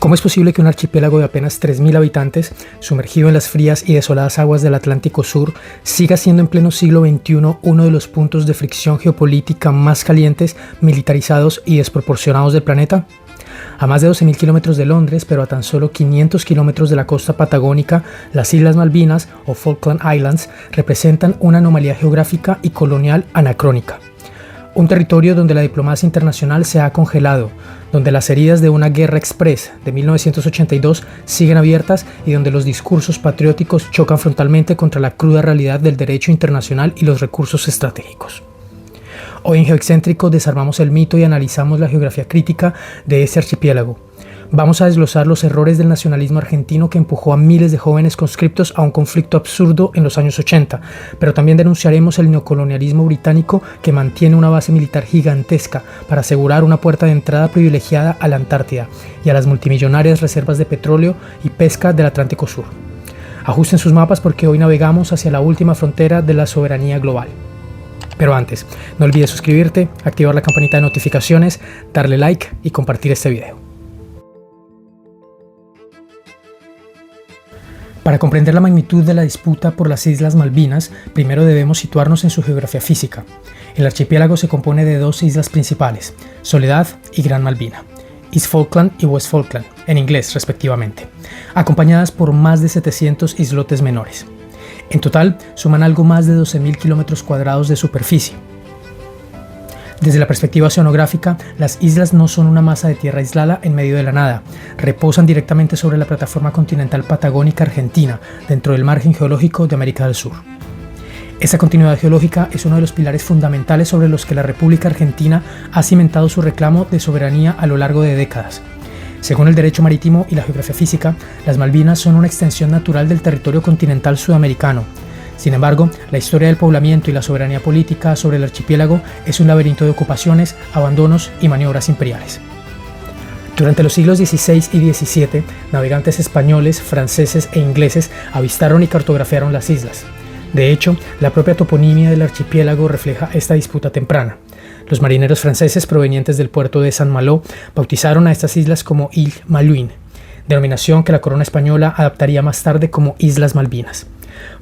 ¿Cómo es posible que un archipiélago de apenas 3.000 habitantes, sumergido en las frías y desoladas aguas del Atlántico Sur, siga siendo en pleno siglo XXI uno de los puntos de fricción geopolítica más calientes, militarizados y desproporcionados del planeta? A más de 12.000 kilómetros de Londres, pero a tan solo 500 kilómetros de la costa patagónica, las Islas Malvinas, o Falkland Islands, representan una anomalía geográfica y colonial anacrónica. Un territorio donde la diplomacia internacional se ha congelado, donde las heridas de una guerra express de 1982 siguen abiertas y donde los discursos patrióticos chocan frontalmente contra la cruda realidad del derecho internacional y los recursos estratégicos. Hoy en Geoexcéntrico desarmamos el mito y analizamos la geografía crítica de este archipiélago. Vamos a desglosar los errores del nacionalismo argentino que empujó a miles de jóvenes conscriptos a un conflicto absurdo en los años 80, pero también denunciaremos el neocolonialismo británico que mantiene una base militar gigantesca para asegurar una puerta de entrada privilegiada a la Antártida y a las multimillonarias reservas de petróleo y pesca del Atlántico Sur. Ajusten sus mapas porque hoy navegamos hacia la última frontera de la soberanía global. Pero antes, no olvides suscribirte, activar la campanita de notificaciones, darle like y compartir este video. Para comprender la magnitud de la disputa por las Islas Malvinas, primero debemos situarnos en su geografía física. El archipiélago se compone de dos islas principales, Soledad y Gran Malvina, East Falkland y West Falkland, en inglés respectivamente, acompañadas por más de 700 islotes menores. En total, suman algo más de 12.000 kilómetros cuadrados de superficie. Desde la perspectiva oceanográfica, las islas no son una masa de tierra aislada en medio de la nada, reposan directamente sobre la plataforma continental patagónica argentina, dentro del margen geológico de América del Sur. Esa continuidad geológica es uno de los pilares fundamentales sobre los que la República Argentina ha cimentado su reclamo de soberanía a lo largo de décadas. Según el derecho marítimo y la geografía física, las Malvinas son una extensión natural del territorio continental sudamericano. Sin embargo, la historia del poblamiento y la soberanía política sobre el archipiélago es un laberinto de ocupaciones, abandonos y maniobras imperiales. Durante los siglos XVI y XVII, navegantes españoles, franceses e ingleses avistaron y cartografiaron las islas. De hecho, la propia toponimia del archipiélago refleja esta disputa temprana. Los marineros franceses provenientes del puerto de Saint-Malo bautizaron a estas islas como Îles Malouines, denominación que la corona española adaptaría más tarde como Islas Malvinas.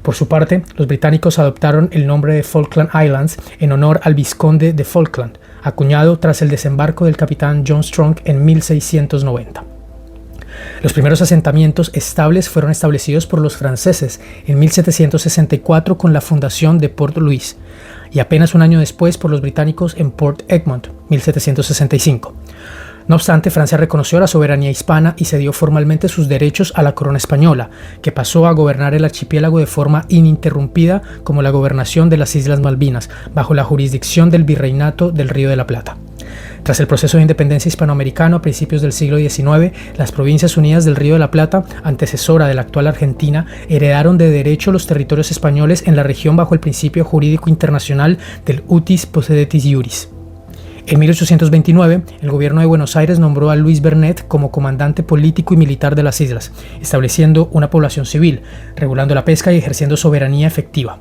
Por su parte, los británicos adoptaron el nombre de Falkland Islands en honor al vizconde de Falkland, acuñado tras el desembarco del capitán John Strong en 1690. Los primeros asentamientos estables fueron establecidos por los franceses en 1764 con la fundación de Port Louis y apenas un año después por los británicos en Port Egmont, 1765. No obstante, Francia reconoció la soberanía hispana y cedió formalmente sus derechos a la corona española, que pasó a gobernar el archipiélago de forma ininterrumpida como la gobernación de las Islas Malvinas, bajo la jurisdicción del Virreinato del Río de la Plata. Tras el proceso de independencia hispanoamericano a principios del siglo XIX, las Provincias Unidas del Río de la Plata, antecesora de la actual Argentina, heredaron de derecho los territorios españoles en la región bajo el principio jurídico internacional del utis possidetis iuris. En 1829, el gobierno de Buenos Aires nombró a Luis Bernet como comandante político y militar de las islas, estableciendo una población civil, regulando la pesca y ejerciendo soberanía efectiva.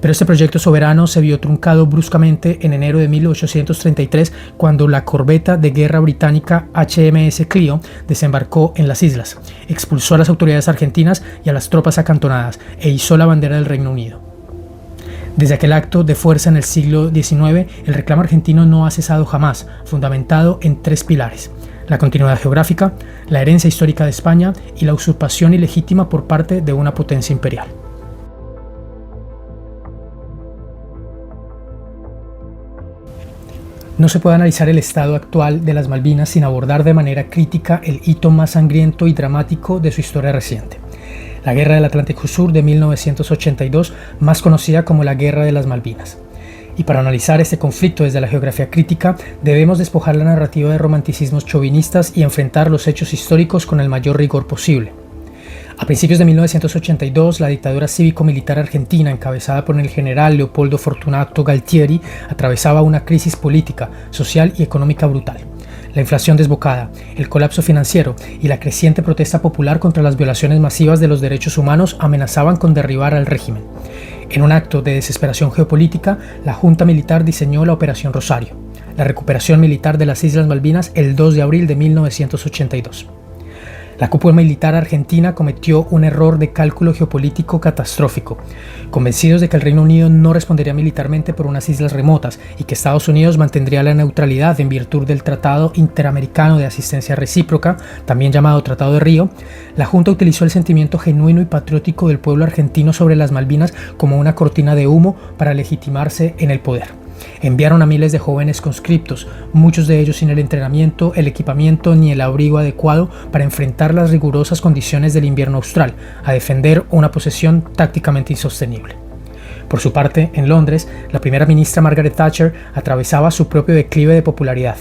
Pero este proyecto soberano se vio truncado bruscamente en enero de 1833 cuando la corbeta de guerra británica HMS Clio desembarcó en las islas, expulsó a las autoridades argentinas y a las tropas acantonadas e izó la bandera del Reino Unido. Desde aquel acto de fuerza en el siglo XIX, el reclamo argentino no ha cesado jamás, fundamentado en tres pilares: la continuidad geográfica, la herencia histórica de España y la usurpación ilegítima por parte de una potencia imperial. No se puede analizar el estado actual de las Malvinas sin abordar de manera crítica el hito más sangriento y dramático de su historia reciente: la Guerra del Atlántico Sur de 1982, más conocida como la Guerra de las Malvinas. Y para analizar este conflicto desde la geografía crítica, debemos despojar la narrativa de romanticismos chauvinistas y enfrentar los hechos históricos con el mayor rigor posible. A principios de 1982, la dictadura cívico-militar argentina, encabezada por el general Leopoldo Fortunato Galtieri, atravesaba una crisis política, social y económica brutal. La inflación desbocada, el colapso financiero y la creciente protesta popular contra las violaciones masivas de los derechos humanos amenazaban con derribar al régimen. En un acto de desesperación geopolítica, la Junta Militar diseñó la Operación Rosario, la recuperación militar de las Islas Malvinas el 2 de abril de 1982. La cúpula militar argentina cometió un error de cálculo geopolítico catastrófico, convencidos de que el Reino Unido no respondería militarmente por unas islas remotas y que Estados Unidos mantendría la neutralidad en virtud del Tratado Interamericano de Asistencia Recíproca, también llamado Tratado de Río. La Junta utilizó el sentimiento genuino y patriótico del pueblo argentino sobre las Malvinas como una cortina de humo para legitimarse en el poder. Enviaron a miles de jóvenes conscriptos, muchos de ellos sin el entrenamiento, el equipamiento ni el abrigo adecuado para enfrentar las rigurosas condiciones del invierno austral, a defender una posesión tácticamente insostenible. Por su parte, en Londres, la primera ministra Margaret Thatcher atravesaba su propio declive de popularidad.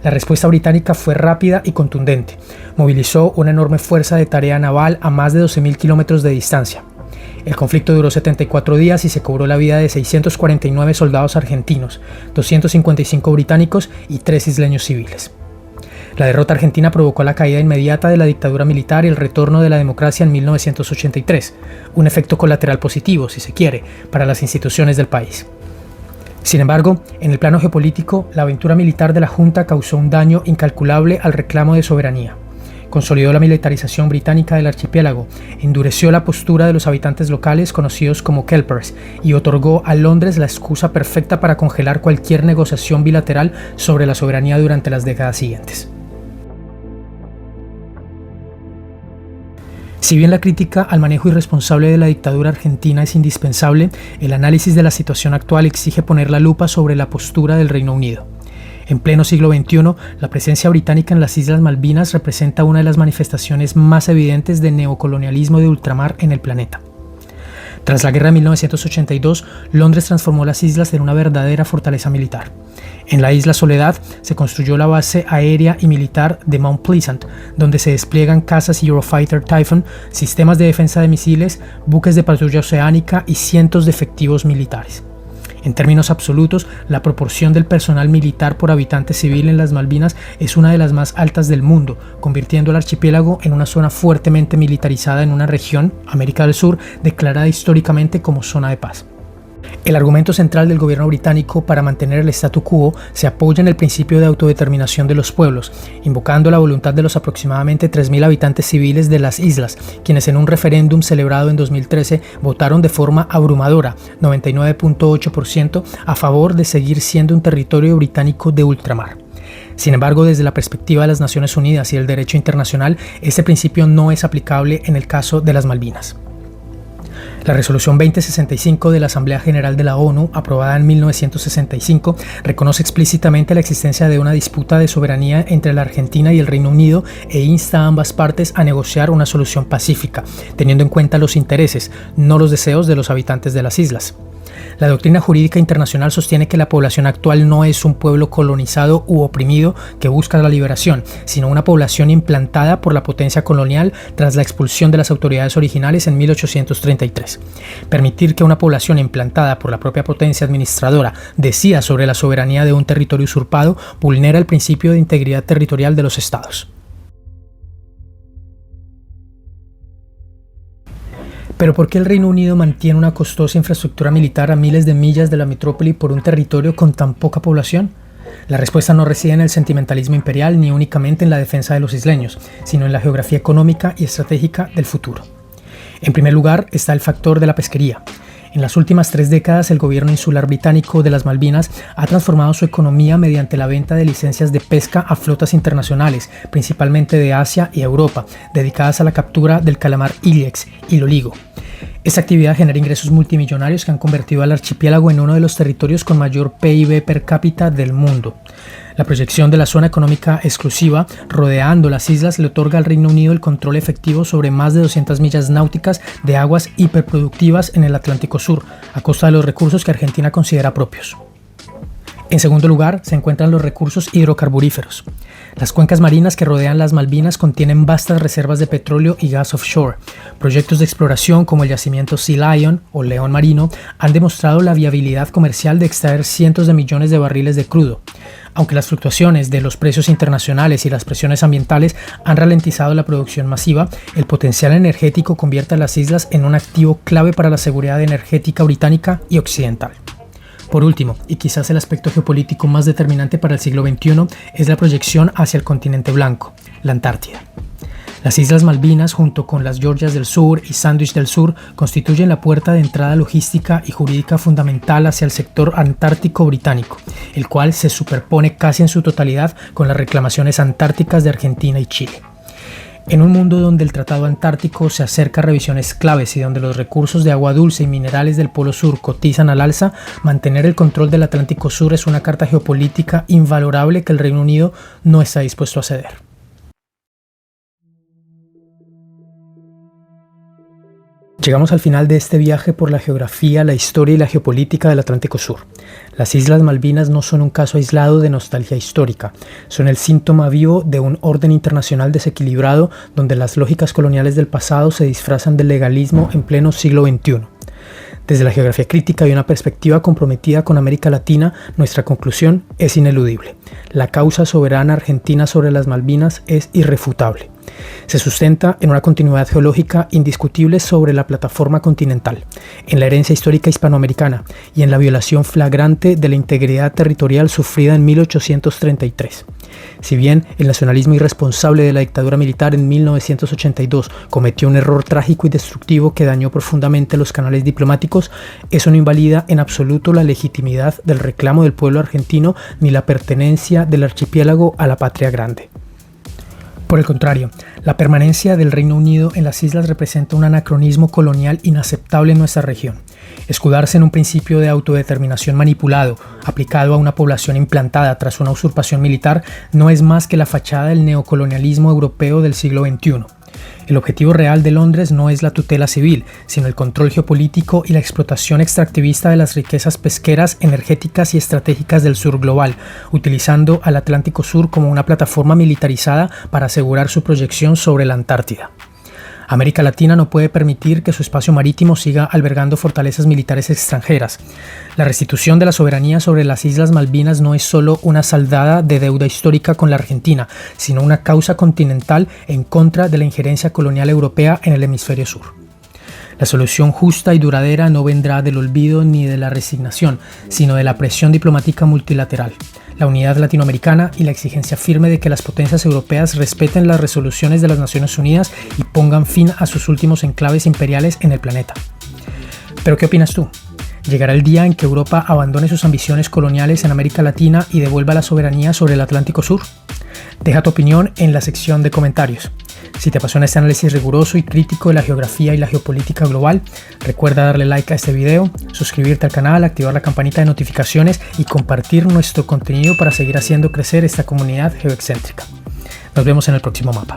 La respuesta británica fue rápida y contundente. Movilizó una enorme fuerza de tarea naval a más de 12.000 kilómetros de distancia. El conflicto duró 74 días y se cobró la vida de 649 soldados argentinos, 255 británicos y 3 isleños civiles. La derrota argentina provocó la caída inmediata de la dictadura militar y el retorno de la democracia en 1983, un efecto colateral positivo, si se quiere, para las instituciones del país. Sin embargo, en el plano geopolítico, la aventura militar de la Junta causó un daño incalculable al reclamo de soberanía. Consolidó la militarización británica del archipiélago, endureció la postura de los habitantes locales conocidos como Kelpers y otorgó a Londres la excusa perfecta para congelar cualquier negociación bilateral sobre la soberanía durante las décadas siguientes. Si bien la crítica al manejo irresponsable de la dictadura argentina es indispensable, el análisis de la situación actual exige poner la lupa sobre la postura del Reino Unido. En pleno siglo XXI, la presencia británica en las Islas Malvinas representa una de las manifestaciones más evidentes de neocolonialismo de ultramar en el planeta. Tras la guerra de 1982, Londres transformó las islas en una verdadera fortaleza militar. En la isla Soledad se construyó la base aérea y militar de Mount Pleasant, donde se despliegan cazas Eurofighter Typhoon, sistemas de defensa de misiles, buques de patrulla oceánica y cientos de efectivos militares. En términos absolutos, la proporción del personal militar por habitante civil en las Malvinas es una de las más altas del mundo, convirtiendo el archipiélago en una zona fuertemente militarizada en una región, América del Sur, declarada históricamente como zona de paz. El argumento central del gobierno británico para mantener el statu quo se apoya en el principio de autodeterminación de los pueblos, invocando la voluntad de los aproximadamente 3.000 habitantes civiles de las islas, quienes en un referéndum celebrado en 2013 votaron de forma abrumadora, 99.8%, a favor de seguir siendo un territorio británico de ultramar. Sin embargo, desde la perspectiva de las Naciones Unidas y el derecho internacional, este principio no es aplicable en el caso de las Malvinas. La Resolución 2065 de la Asamblea General de la ONU, aprobada en 1965, reconoce explícitamente la existencia de una disputa de soberanía entre la Argentina y el Reino Unido e insta a ambas partes a negociar una solución pacífica, teniendo en cuenta los intereses, no los deseos de los habitantes de las islas. La doctrina jurídica internacional sostiene que la población actual no es un pueblo colonizado u oprimido que busca la liberación, sino una población implantada por la potencia colonial tras la expulsión de las autoridades originales en 1833. Permitir que una población implantada por la propia potencia administradora decida sobre la soberanía de un territorio usurpado vulnera el principio de integridad territorial de los estados. ¿Pero por qué el Reino Unido mantiene una costosa infraestructura militar a miles de millas de la metrópoli por un territorio con tan poca población? La respuesta no reside en el sentimentalismo imperial ni únicamente en la defensa de los isleños, sino en la geografía económica y estratégica del futuro. En primer lugar está el factor de la pesquería. En las últimas 3 décadas, el gobierno insular británico de las Malvinas ha transformado su economía mediante la venta de licencias de pesca a flotas internacionales, principalmente de Asia y Europa, dedicadas a la captura del calamar Ilex y loligo. Esta actividad genera ingresos multimillonarios que han convertido al archipiélago en uno de los territorios con mayor PIB per cápita del mundo. La proyección de la zona económica exclusiva rodeando las islas le otorga al Reino Unido el control efectivo sobre más de 200 millas náuticas de aguas hiperproductivas en el Atlántico Sur, a costa de los recursos que Argentina considera propios. En segundo lugar, se encuentran los recursos hidrocarburíferos. Las cuencas marinas que rodean las Malvinas contienen vastas reservas de petróleo y gas offshore. Proyectos de exploración como el yacimiento Sea Lion o León Marino han demostrado la viabilidad comercial de extraer cientos de millones de barriles de crudo. Aunque las fluctuaciones de los precios internacionales y las presiones ambientales han ralentizado la producción masiva, el potencial energético convierte a las islas en un activo clave para la seguridad energética británica y occidental. Por último, y quizás el aspecto geopolítico más determinante para el siglo XXI, es la proyección hacia el continente blanco, la Antártida. Las Islas Malvinas, junto con las Georgias del Sur y Sandwich del Sur, constituyen la puerta de entrada logística y jurídica fundamental hacia el sector antártico británico, el cual se superpone casi en su totalidad con las reclamaciones antárticas de Argentina y Chile. En un mundo donde el Tratado Antártico se acerca a revisiones claves y donde los recursos de agua dulce y minerales del Polo Sur cotizan al alza, mantener el control del Atlántico Sur es una carta geopolítica invalorable que el Reino Unido no está dispuesto a ceder. Llegamos al final de este viaje por la geografía, la historia y la geopolítica del Atlántico Sur. Las Islas Malvinas no son un caso aislado de nostalgia histórica, son el síntoma vivo de un orden internacional desequilibrado donde las lógicas coloniales del pasado se disfrazan de legalismo en pleno siglo XXI. Desde la geografía crítica y una perspectiva comprometida con América Latina, nuestra conclusión es ineludible. La causa soberana argentina sobre las Malvinas es irrefutable. Se sustenta en una continuidad geológica indiscutible sobre la plataforma continental, en la herencia histórica hispanoamericana y en la violación flagrante de la integridad territorial sufrida en 1833. Si bien el nacionalismo irresponsable de la dictadura militar en 1982 cometió un error trágico y destructivo que dañó profundamente los canales diplomáticos, eso no invalida en absoluto la legitimidad del reclamo del pueblo argentino ni la pertenencia del archipiélago a la patria grande. Por el contrario, la permanencia del Reino Unido en las islas representa un anacronismo colonial inaceptable en nuestra región. Escudarse en un principio de autodeterminación manipulado, aplicado a una población implantada tras una usurpación militar, no es más que la fachada del neocolonialismo europeo del siglo XXI. El objetivo real de Londres no es la tutela civil, sino el control geopolítico y la explotación extractivista de las riquezas pesqueras, energéticas y estratégicas del sur global, utilizando al Atlántico Sur como una plataforma militarizada para asegurar su proyección sobre la Antártida. América Latina no puede permitir que su espacio marítimo siga albergando fortalezas militares extranjeras. La restitución de la soberanía sobre las Islas Malvinas no es solo una saldada de deuda histórica con la Argentina, sino una causa continental en contra de la injerencia colonial europea en el hemisferio sur. La solución justa y duradera no vendrá del olvido ni de la resignación, sino de la presión diplomática multilateral, la unidad latinoamericana y la exigencia firme de que las potencias europeas respeten las resoluciones de las Naciones Unidas y pongan fin a sus últimos enclaves imperiales en el planeta. ¿Pero qué opinas tú? ¿Llegará el día en que Europa abandone sus ambiciones coloniales en América Latina y devuelva la soberanía sobre el Atlántico Sur? Deja tu opinión en la sección de comentarios. Si te apasiona este análisis riguroso y crítico de la geografía y la geopolítica global, recuerda darle like a este video, suscribirte al canal, activar la campanita de notificaciones y compartir nuestro contenido para seguir haciendo crecer esta comunidad geoexcéntrica. Nos vemos en el próximo mapa.